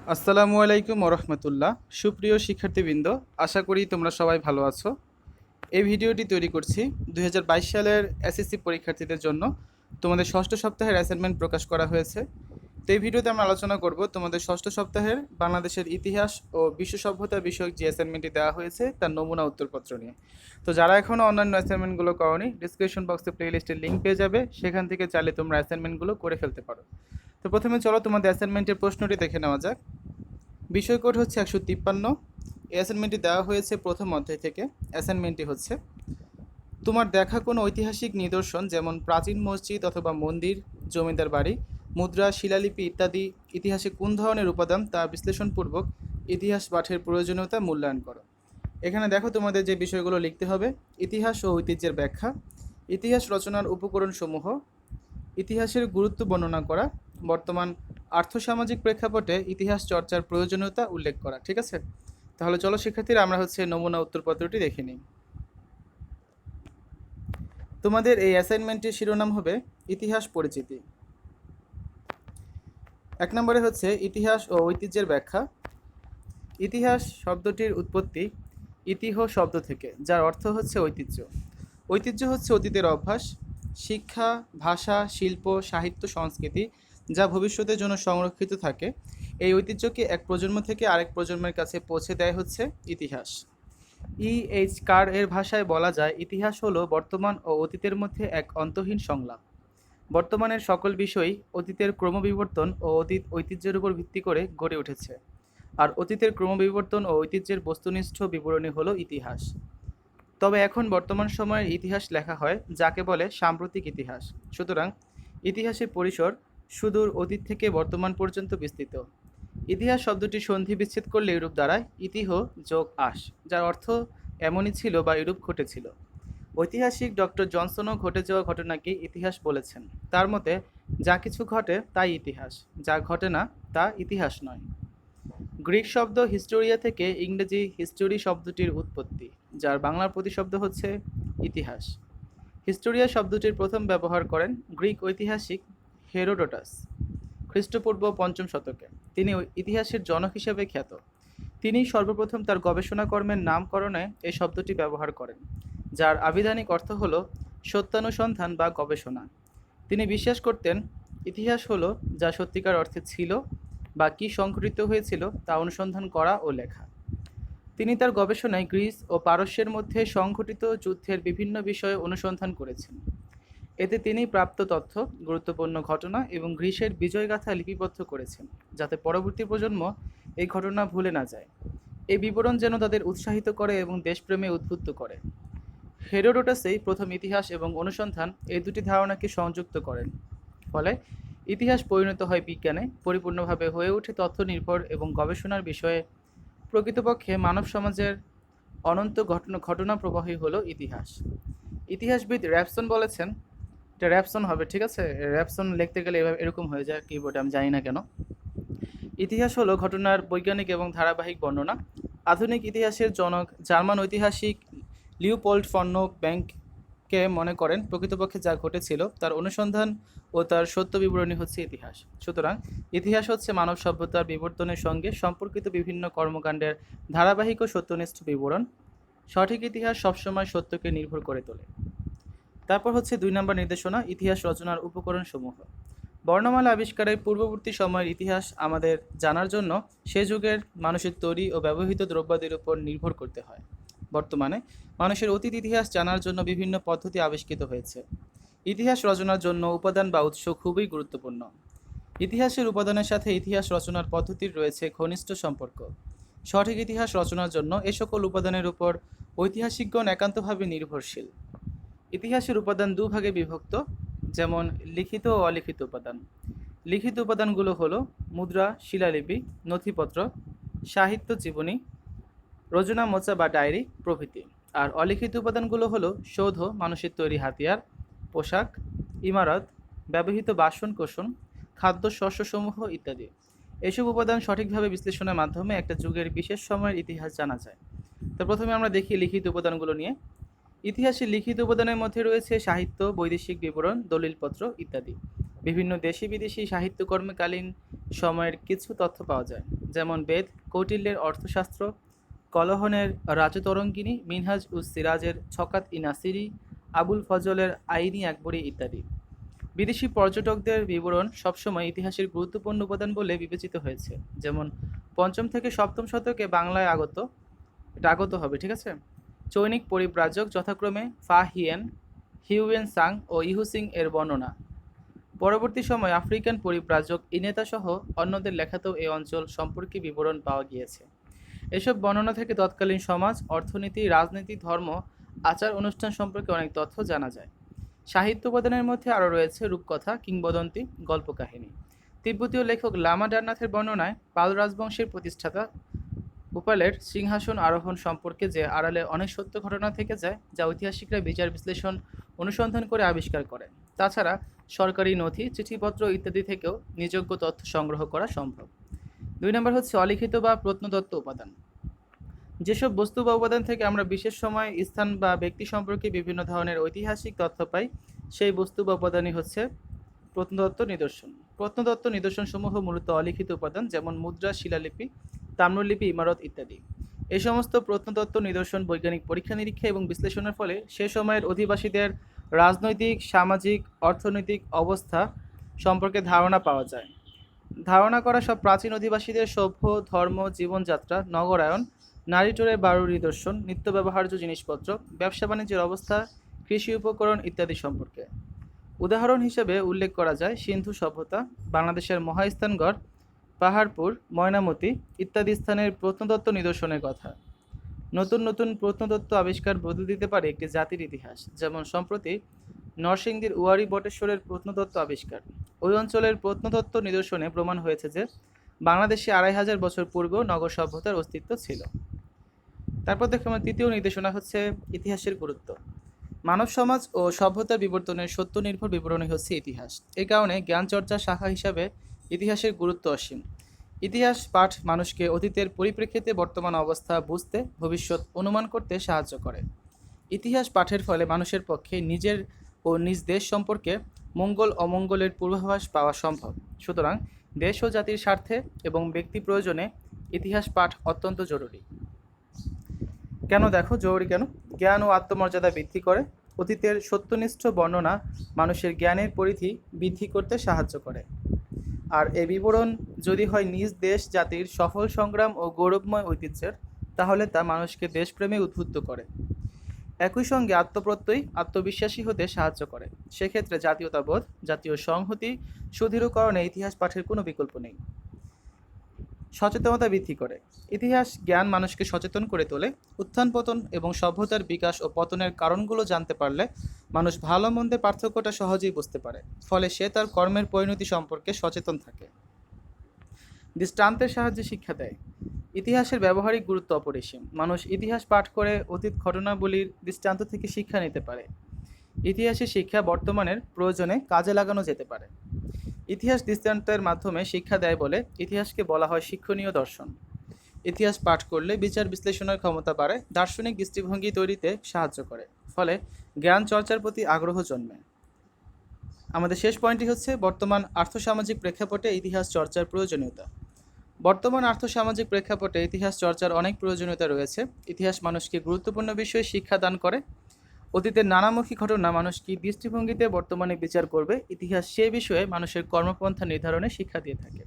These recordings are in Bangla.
আসসালামু আলাইকুম ওরহমতুল্লাহ। সুপ্রিয় শিক্ষার্থীবৃন্দ, আশা করি তোমরা সবাই ভালো আছো। এই ভিডিওটি তৈরি করছি 2022 সালের এসএসসি পরীক্ষার্থীদের জন্য। তোমাদের ষষ্ঠ সপ্তাহের অ্যাসাইনমেন্ট প্রকাশ করা হয়েছে। তো এই ভিডিওতে আমরা আলোচনা করব তোমাদের ষষ্ঠ সপ্তাহের বাংলাদেশের ইতিহাস ও বিশ্ব সভ্যতা বিষয়ক যে অ্যাসাইনমেন্টটি দেওয়া হয়েছে তার নমুনা উত্তরপত্র নিয়ে। তো যারা এখনও অন্যান্য অ্যাসাইনমেন্টগুলো করোনি, ডিসক্রিপশন বক্সে প্লেলিস্টের লিঙ্ক পেয়ে যাবে, সেখান থেকে চাইলে তোমরা অ্যাসাইনমেন্টগুলো করে ফেলতে পারো। তো প্রথমে চলো তোমাদের অ্যাসাইনমেন্টের প্রশ্নটি দেখে নেওয়া যাক। বিষয় কোড হচ্ছে 153। এই অ্যাসাইনমেন্টটি দেওয়া হয়েছে প্রথম অধ্যায় থেকে। অ্যাসাইনমেন্টটি হচ্ছে, তোমার দেখা কোনো ঐতিহাসিক নিদর্শন যেমন প্রাচীন মসজিদ অথবা মন্দির, জমিদার বাড়ি, মুদ্রা, শিলালিপি ইত্যাদি ইতিহাসে কোন ধরনের উপাদান তা বিশ্লেষণপূর্বক ইতিহাস পাঠের প্রয়োজনীয়তা মূল্যায়ন করো। এখানে দেখো তোমাদের যে বিষয়গুলো লিখতে হবে: ইতিহাস ও ঐতিহ্যের ব্যাখ্যা, ইতিহাস রচনার উপকরণসমূহ, ইতিহাসের গুরুত্ব বর্ণনা করা, বর্তমান আর্থসামাজিক প্রেক্ষাপটে ইতিহাস চর্চার প্রয়োজনীয়তা উল্লেখ করা। ঠিক আছে, তাহলে চলো শিক্ষার্থীরা আমরা নমুনা উত্তরপত্রটি দেখে নিই। তোমাদের এই অ্যাসাইনমেন্টের শিরোনাম হবে ইতিহাস পরিচিতি। 1 নম্বরে হচ্ছে ইতিহাস ও ঐতিহ্যের ব্যাখ্যা। ইতিহাস শব্দটির উৎপত্তি ইতিহ শব্দ থেকে, যার অর্থ হচ্ছে ঐতিহ্য। ঐতিহ্য হচ্ছে অতীতের অভ্যাস, শিক্ষা, ভাষা, শিল্প, সাহিত্য, সংস্কৃতি যা ভবিষ্যতের জন্য সংরক্ষিত থাকে। এই ঐতিহ্যকে এক প্রজন্ম থেকে আরেক প্রজন্মের কাছে পৌঁছে দেয় হচ্ছে ইতিহাস। এইচ কার এর ভাষায় বলা যায়, ইতিহাস হলো বর্তমান ও অতীতের মধ্যে এক অন্তহীন সংলাপ। বর্তমানের সকল বিষয়ই অতীতের ক্রমবিবর্তন ও অতীত ঐতিহ্যের উপর ভিত্তি করে গড়ে উঠেছে, আর অতীতের ক্রমবিবর্তন ও ঐতিহ্যের বস্তুনিষ্ঠ বিবরণী হলো ইতিহাস। তবে এখন বর্তমান সময়ের ইতিহাস লেখা হয় যাকে বলে সাম্প্রতিক ইতিহাস। সুতরাং ইতিহাসের পরিসর সুদূর অতীত থেকে বর্তমান পর্যন্ত বিস্তৃত। ইতিহাস শব্দটি সন্ধি বিচ্ছেদ করলে এরূপ দাঁড়ায় ইতিহ যোগ আস, যার অর্থ এমনই ছিল বা এরূপ ঘটেছিল। ঐতিহাসিক ডক্টর জনসনও ঘটে যাওয়া ঘটনাকে ইতিহাস বলেছেন। তার মতে, যা কিছু ঘটে তাই ইতিহাস, যা ঘটে না তা ইতিহাস নয়। গ্রিক শব্দ হিস্টোরিয়া থেকে ইংরেজি হিস্টোরি শব্দটির উৎপত্তি, যার বাংলার প্রতিশব্দ হচ্ছে ইতিহাস। হিস্টোরিয়া শব্দটির প্রথম ব্যবহার করেন গ্রিক ঐতিহাসিক হেরোডোটাস খ্রিস্টপূর্ব 5ম শতকে। তিনি ইতিহাসের জনক হিসেবে খ্যাত। তিনি সর্বপ্রথম তার গবেষণা কর্মের নামকরণে এই শব্দটি ব্যবহার করেন, যার আবিধানিক অর্থ হল সত্যানুসন্ধান বা গবেষণা। তিনি বিশ্বাস করতেন ইতিহাস হলো যা সত্যিকার অর্থে ছিল বা কি সংঘটিত হয়েছিল তা অনুসন্ধান করা ও লেখা। তিনি তার গবেষণায় গ্রিস ও পারস্যের মধ্যে সংঘটিত যুদ্ধের বিভিন্ন বিষয়ে অনুসন্ধান করেছেন। এতে তিনি প্রাপ্ত তথ্য, গুরুত্বপূর্ণ ঘটনা এবং গ্রিসের বিজয়গাথা লিপিবদ্ধ করেছেন, যাতে পরবর্তী প্রজন্ম এই ঘটনা ভুলে না যায়। এই বিবরণ যেন তাদের উৎসাহিত করে এবং দেশপ্রেমে উদ্বুদ্ধ করে। হেরোডোটাসই প্রথম ইতিহাস এবং অনুসন্ধান এই দুটি ধারণাকে সংযুক্ত করেন। ফলে ইতিহাস পরিণত হয় বিজ্ঞানে, পরিপূর্ণভাবে হয়ে ওঠে তথ্য নির্ভর এবং গবেষণার বিষয়ে। প্রকৃতপক্ষে মানব সমাজের অনন্ত ঘটনা প্রবাহই হলো ইতিহাস। ইতিহাসবিদ র্যাপসন বলেছেন, এটা র্যাপসন হবে, ঠিক আছে, র্যাপসন লিখতে গেলে এভাবে এরকম হয়ে যায় কিবোর্ডে, আমি জানি না কেন। ইতিহাস হলো ঘটনার বৈজ্ঞানিক এবং ধারাবাহিক বর্ণনা। আধুনিক ইতিহাসের জনক জার্মান ঐতিহাসিক লিওপোল্ড ফন ব্যাংকে মনে করেন, প্রকৃতপক্ষে যা ঘটেছিল তার অনুসন্ধান ও তার সত্য বিবরণী হচ্ছে ইতিহাস। সুতরাং ইতিহাস হচ্ছে মানব সভ্যতার বিবর্তনের সঙ্গে সম্পর্কিত বিভিন্ন কর্মকাণ্ডের ধারাবাহিক ও সত্যনিষ্ঠ বিবরণ। সঠিক ইতিহাস সবসময় সত্যকে নির্ভর করে তোলে। তারপর হচ্ছে 2 নম্বর নির্দেশনা, ইতিহাস রচনার উপকরণ সমূহ। বর্ণমালা আবিষ্কারের পূর্ববর্তী সময়ের ইতিহাস আমাদের জানার জন্য সে যুগের মানুষের তৈরি ও ব্যবহৃত দ্রব্যাদির উপর নির্ভর করতে হয়। বর্তমানে মানুষের অতীত ইতিহাস জানার জন্য বিভিন্ন পদ্ধতি আবিষ্কৃত হয়েছে। ইতিহাস রচনার জন্য উপাদান বা উৎস খুবই গুরুত্বপূর্ণ। ইতিহাসের উপাদানের সাথে ইতিহাস রচনার পদ্ধতির রয়েছে ঘনিষ্ঠ সম্পর্ক। সঠিক ইতিহাস রচনার জন্য এ সকল উপাদানের উপর ঐতিহাসিকগণ একান্তভাবে নির্ভরশীল। ইতিহাসের উপাদান দুভাগে বিভক্ত, যেমন লিখিত ও অলিখিত উপাদান। লিখিত উপাদানগুলো হলো মুদ্রা, শিলালিপি, নথিপত্র, সাহিত্য, জীবনী, রচনা মোচা বা ডায়েরি প্রভৃতি। আর অলিখিত উপাদানগুলো হলো সৌধ, মানুষের তৈরি হাতিয়ার, পোশাক, ইমারত, ব্যবহৃত বাসন কোসন, খাদ্য শস্যসমূহ ইত্যাদি। এসব উপাদান সঠিকভাবে বিশ্লেষণের মাধ্যমে একটা যুগের বিশেষ সময়ের ইতিহাস জানা যায়। তো প্রথমে আমরা দেখি লিখিত উপাদানগুলো নিয়ে। ইতিহাসের লিখিত উপাদানের মধ্যে রয়েছে সাহিত্য, বৈদেশিক বিবরণ, দলিলপত্র ইত্যাদি। বিভিন্ন দেশি বিদেশি সাহিত্যকর্মকালীন সময়ের কিছু তথ্য পাওয়া যায়, যেমন বেদ, কৌটিল্যের অর্থশাস্ত্র, কলহনের রাজতরঙ্গিনী, মিনহাজ উস সিরাজের ছকাত ই নাসিরি, আবুল ফজলের আইনি আকবরী ইত্যাদি। বিদেশি পর্যটকদের বিবরণ সবসময় ইতিহাসের গুরুত্বপূর্ণ উপাদান বলে বিবেচিত হয়েছে, যেমন পঞ্চম থেকে সপ্তম শতকে বাংলায় এটা আগত হবে, ঠিক আছে। চৈনিক পরিব্রাজক যথাক্রমে ফা হিয়েন, হিউয়েন সাং ও ইহুসিং এর বর্ণনা। পরবর্তী সময়ে আফ্রিকান পরিব্রাজক ইনেতা সহ অন্যদের লেখাতেও এই অঞ্চল সম্পর্কে বিবরণ পাওয়া গিয়েছে। এসব বর্ণনা থেকে তৎকালীন সমাজ, অর্থনীতি, রাজনীতি, ধর্ম, আচার অনুষ্ঠান সম্পর্কে অনেক তথ্য জানা যায়। সাহিত্য উপাদানের মধ্যে আরও রয়েছে রূপকথা, কিংবদন্তি, গল্পকাহিনী। তিব্বতীয় লেখক লামা ডাননাথের বর্ণনায় পাল রাজবংশের প্রতিষ্ঠাতা ভোপালের সিংহাসন আরোহণ সম্পর্কে যে আড়ালে অনেক সত্য ঘটনা থেকে যায়, যা ঐতিহাসিকরা বিচার বিশ্লেষণ অনুসন্ধান করে আবিষ্কার করেন। তাছাড়া সরকারি নথি, চিঠিপত্র ইত্যাদি থেকেও নিজস্ব তথ্য সংগ্রহ করা সম্ভব। 2 নম্বর হচ্ছে অলিখিত বা প্রত্নতত্ত্ব উপাদান। যেসব বস্তু বা উপাদান থেকে আমরা বিশেষ সময়, স্থান বা ব্যক্তি সম্পর্কে বিভিন্ন ধরনের ঐতিহাসিক তথ্য পাই, সেই বস্তু বা উপাদানই হচ্ছে প্রত্নতত্ত্ব নিদর্শন। প্রত্নতত্ত্ব নিদর্শনসমূহ মূলত অলিখিত উপাদান, যেমন মুদ্রা, শিলালিপি, তাম্রলিপি, ইমারত ইত্যাদি। এই সমস্ত প্রত্নতত্ত্ব নিদর্শন বৈজ্ঞানিক পরীক্ষা নিরীক্ষা এবং বিশ্লেষণের ফলে সে সময়ের অধিবাসীদের রাজনৈতিক, সামাজিক, অর্থনৈতিক অবস্থা সম্পর্কে ধারণা পাওয়া যায়। ধারণা করা সব প্রাচীন অধিবাসীদের সভ্য, ধর্ম, জীবনযাত্রা, নগরায়ন, নারী চোরের বাড়ির নিদর্শন, নিত্য ব্যবহার্য জিনিসপত্র, ব্যবসা বাণিজ্যের অবস্থা, কৃষি উপকরণ ইত্যাদি সম্পর্কে। উদাহরণ হিসেবে উল্লেখ করা যায় সিন্ধু সভ্যতা, বাংলাদেশের মহাস্থানগড়, পাহাড়পুর, ময়নামতি ইত্যাদি স্থানের প্রত্নতত্ত্ব নিদর্শনের কথা। নতুন নতুন প্রত্নতত্ত্ব আবিষ্কার বদলে দিতে পারে একটি জাতির ইতিহাস, যেমন সম্প্রতি নরসিংদীর উয়ারি বটেশ্বরের প্রত্নতত্ত্ব আবিষ্কার। ওই অঞ্চলের প্রত্নতত্ত্ব নিদর্শনে প্রমাণ হয়েছে যে বাংলাদেশে 2500 বছর পূর্বেও নগর সভ্যতার অস্তিত্ব ছিল। তারপর দেখো আমার তৃতীয় নির্দেশনা হচ্ছে ইতিহাসের গুরুত্ব। মানব সমাজ ও সভ্যতার বিবর্তনের সত্য নির্ভর বিবরণী হচ্ছে ইতিহাস। এ কারণে জ্ঞান চর্চার শাখা হিসাবে ইতিহাসের গুরুত্ব অসীম। ইতিহাস পাঠ মানুষকে অতীতের পরিপ্রেক্ষিতে বর্তমান অবস্থা বুঝতে, ভবিষ্যৎ অনুমান করতে সাহায্য করে। ইতিহাস পাঠের ফলে মানুষের পক্ষে নিজের ও নিজ দেশ সম্পর্কে মঙ্গল অমঙ্গলের পূর্বাভাস পাওয়া সম্ভব। সুতরাং দেশ ও জাতির স্বার্থে এবং ব্যক্তি প্রয়োজনে ইতিহাস পাঠ অত্যন্ত জরুরি। কেন দেখো জরুরি কেন? জ্ঞান ও আত্মমর্যাদা বৃদ্ধি করে। অতীতের সত্যনিষ্ঠ বর্ণনা মানুষের জ্ঞানের পরিধি বৃদ্ধি করতে সাহায্য করে। আর এ বিবরণ যদি হয় নিজ দেশ জাতির সফল সংগ্রাম ও গৌরবময় ঐতিহ্যের, তাহলে তা মানুষকে দেশপ্রেমে উদ্বুদ্ধ করে। একই সঙ্গে আত্মপ্রত্যয়, আত্মবিশ্বাসী হতে সাহায্য করে। সেক্ষেত্রে জাতীয়তাবোধ, জাতীয় সংহতি সুদৃঢ়করণে ইতিহাস পাঠের কোনো বিকল্প নেই। সচেতনতা বৃদ্ধি করে। ইতিহাস জ্ঞান মানুষকে সচেতন করে তোলে। উত্থান পতন এবং সভ্যতার বিকাশ ও পতনের কারণগুলো জানতে পারলে মানুষ ভালো মন্দের পার্থক্যটা সহজেই বুঝতে পারে। ফলে সে তার কর্মের পরিণতি সম্পর্কে সচেতন থাকে। দৃষ্টান্তের সাহায্যে শিক্ষা দেয়। ইতিহাসের ব্যবহারিক গুরুত্ব অপরিসীম। মানুষ ইতিহাস পাঠ করে অতীত ঘটনাবলীর দৃষ্টান্ত থেকে শিক্ষা নিতে পারে। ইতিহাসের শিক্ষা বর্তমানের প্রয়োজনে কাজে লাগানো যেতে পারে। ইতিহাস দৃষ্টান্তের মাধ্যমে শিক্ষা দেয় বলে ইতিহাসকে বলা হয় শিক্ষণীয় দর্শন। ইতিহাস পাঠ করলে বিচার বিশ্লেষণের ক্ষমতা বাড়ে, দার্শনিক দৃষ্টিভঙ্গি তৈরিতে সাহায্য করে, ফলে জ্ঞান চর্চার প্রতি আগ্রহ জন্মে। আমাদের শেষ পয়েন্টটি হচ্ছে বর্তমান আর্থসামাজিক প্রেক্ষাপটে ইতিহাস চর্চার প্রয়োজনীয়তা। বর্তমান আর্থসামাজিক প্রেক্ষাপটে ইতিহাস চর্চার অনেক প্রয়োজনীয়তা রয়েছে। ইতিহাস মানুষকে গুরুত্বপূর্ণ বিষয়ে শিক্ষা দান করে। অতীতের নানামুখী ঘটনা মানুষ কি দৃষ্টিভঙ্গিতে বর্তমানে বিচার করবে, ইতিহাস সে বিষয়ে মানুষের কর্মপন্থা নির্ধারণে শিক্ষা দিয়ে থাকে।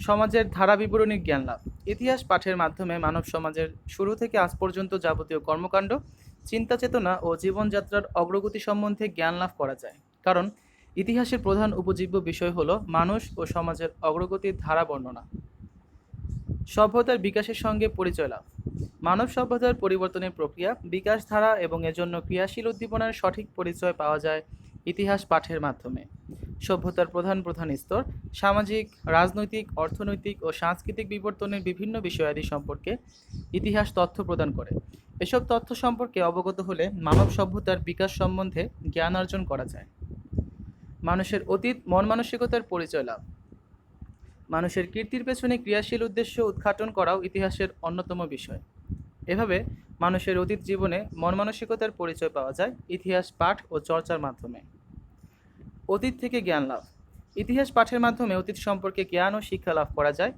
সমাজের ধারা বিবরণী জ্ঞান লাভ। ইতিহাস পাঠের মাধ্যমে মানব সমাজের শুরু থেকে আজ পর্যন্ত যাবতীয় কর্মকাণ্ড, চিন্তা চেতনা ও জীবনযাত্রার অগ্রগতি সম্বন্ধে জ্ঞান লাভ করা যায়। কারণ ইতিহাসের প্রধান উপজীব্য বিষয় হল মানুষ ও সমাজের অগ্রগতির ধারা বর্ণনা। সভ্যতার বিকাশের সঙ্গে পরিচয় লাভ। মানব সভ্যতার পরিবর্তনের প্রক্রিয়া, বিকাশ ধারা এবং এজন্য ক্রিয়াশীল উদ্দীপনার সঠিক পরিচয় পাওয়া যায় ইতিহাস পাঠের মাধ্যমে। সভ্যতার প্রধান প্রধান স্তর, সামাজিক, রাজনৈতিক, অর্থনৈতিক ও সাংস্কৃতিক বিবর্তনের বিভিন্ন বিষয়াদি সম্পর্কে ইতিহাস তথ্য প্রদান করে। এসব তথ্য সম্পর্কে অবগত হলে মানব সভ্যতার বিকাশ সম্বন্ধে জ্ঞান অর্জন করা যায়। মানুষের অতীত মন মানসিকতার পরিচয় লাভ। মানুষের কীর্তির পেছনে ক্রিয়াশীল উদ্দেশ্য উদ্ঘাটন করাও ইতিহাসের অন্যতম বিষয়। এভাবে মানুষের অতীত জীবনে মন মানসিকতার পরিচয় পাওয়া যায় ইতিহাস পাঠ ও চর্চার মাধ্যমে। অতীত থেকে জ্ঞান লাভ। ইতিহাস পাঠের মাধ্যমে অতীত সম্পর্কে জ্ঞান ও শিক্ষা লাভ করা যায়।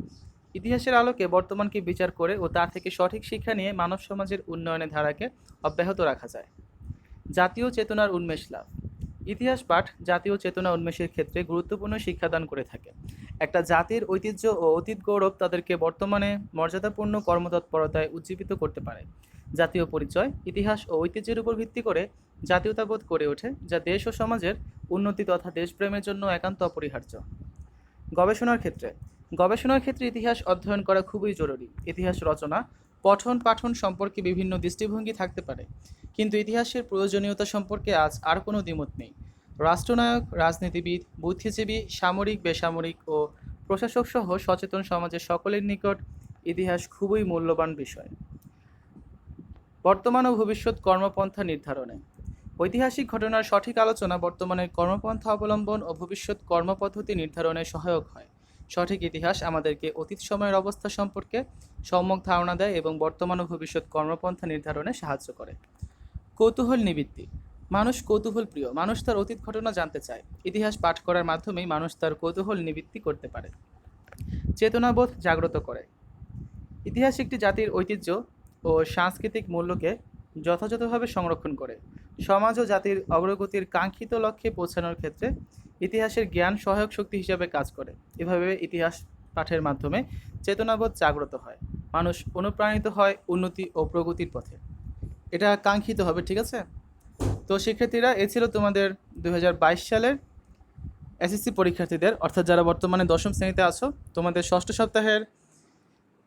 ইতিহাসের আলোকে বর্তমানকে বিচার করে ও তা থেকে সঠিক শিক্ষা নিয়ে মানব সমাজের উন্নয়নের ধারাকে অব্যাহত রাখা যায়। জাতীয় চেতনার উন্মেষ লাভ। ইতিহাস পাঠ জাতীয় চেতনা উন্মেষের ক্ষেত্রে গুরুত্বপূর্ণ শিক্ষাদান করে থাকে। একটা জাতির ঐতিহ্য ও অতীত গৌরব তাদেরকে বর্তমানে মর্যাদাপূর্ণ কর্মতৎপরতায় উজ্জীবিত করতে পারে। জাতীয় পরিচয় ইতিহাস ও ঐতিহ্যের উপর ভিত্তি করে জাতীয়তাবোধ গড়ে ওঠে, যা দেশ ও সমাজের উন্নতি তথা দেশপ্রেমের জন্য একান্ত অপরিহার্য। গবেষণার ক্ষেত্রে ইতিহাস অধ্যয়ন করা খুবই জরুরি। ইতিহাস রচনা, পঠন পাঠন সম্পর্কে বিভিন্ন দৃষ্টিভঙ্গি থাকতে পারে, কিন্তু ইতিহাসের প্রয়োজনীয়তা সম্পর্কে আজ আর কোনো দ্বিমত নেই। রাষ্ট্রনায়ক, রাজনীতিবিদ, বুদ্ধিজীবী, সামরিক, বেসামরিক ও প্রশাসক সহ সচেতন সমাজের সকলের নিকট ইতিহাস খুবই মূল্যবান বিষয়। বর্তমান ও ভবিষ্যৎ কর্মপন্থা নির্ধারণে ঐতিহাসিক ঘটনার সঠিক আলোচনা বর্তমানের কর্মপন্থা অবলম্বন ও ভবিষ্যৎ কর্মপদ্ধতি নির্ধারণে সহায়ক হয়। সঠিক ইতিহাস আমাদেরকে অতীত সময়ের অবস্থা সম্পর্কে সম্যক ধারণা দেয় এবং বর্তমান ও ভবিষ্যৎ কর্মপন্থা নির্ধারণে সাহায্য করে। কৌতূহল নিবৃত্তি। মানুষ কৌতূহল প্রিয়, মানুষ তার অতীত ঘটনা জানতে চায়। ইতিহাস পাঠ করার মাধ্যমেই মানুষ তার কৌতূহল নিবৃত্তি করতে পারে। চেতনাবোধ জাগ্রত করে। ইতিহাস একটি জাতির ঐতিহ্য ও সাংস্কৃতিক মূল্যকে যথাযথভাবে সংরক্ষণ করে। সমাজ ও জাতির অগ্রগতির কাঙ্ক্ষিত লক্ষ্যে পৌঁছানোর ক্ষেত্রে ইতিহাসের জ্ঞান সহায়ক শক্তি হিসেবে কাজ করে। এভাবে ইতিহাস পাঠের মাধ্যমে চেতনাবোধ জাগ্রত হয়, মানুষ অনুপ্রাণিত হয় উন্নতি ও প্রগতির পথে। এটা কাঙ্ক্ষিত হবে, ঠিক আছে? তো শিক্ষার্থীরা, এ ছিল তোমাদের 2022 সালের এসএসসি পরীক্ষার্থীদের, অর্থাৎ যারা বর্তমানে দশম শ্রেণীতে আছো, তোমাদের ষষ্ঠ সপ্তাহের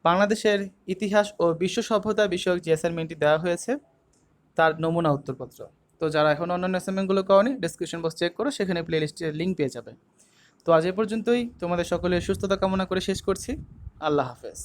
বাংলাদেশের ইতিহাস ও বিশ্ব সভ্যতা বিষয়ক যে অ্যাসাইনমেন্টটি দেওয়া হয়েছে তার নমুনা উত্তরপত্র। তো যারা এখন অন্যান্য অ্যাসাইনমেন্টগুলো করনি, ডিসক্রিপশন বক্স চেক করো, সেখানে প্লে লিস্টের লিঙ্ক পেয়ে যাবে। তো আজ এ পর্যন্তই, তোমাদের সকলের সুস্থতা কামনা করে শেষ করছি। আল্লাহ হাফেজ।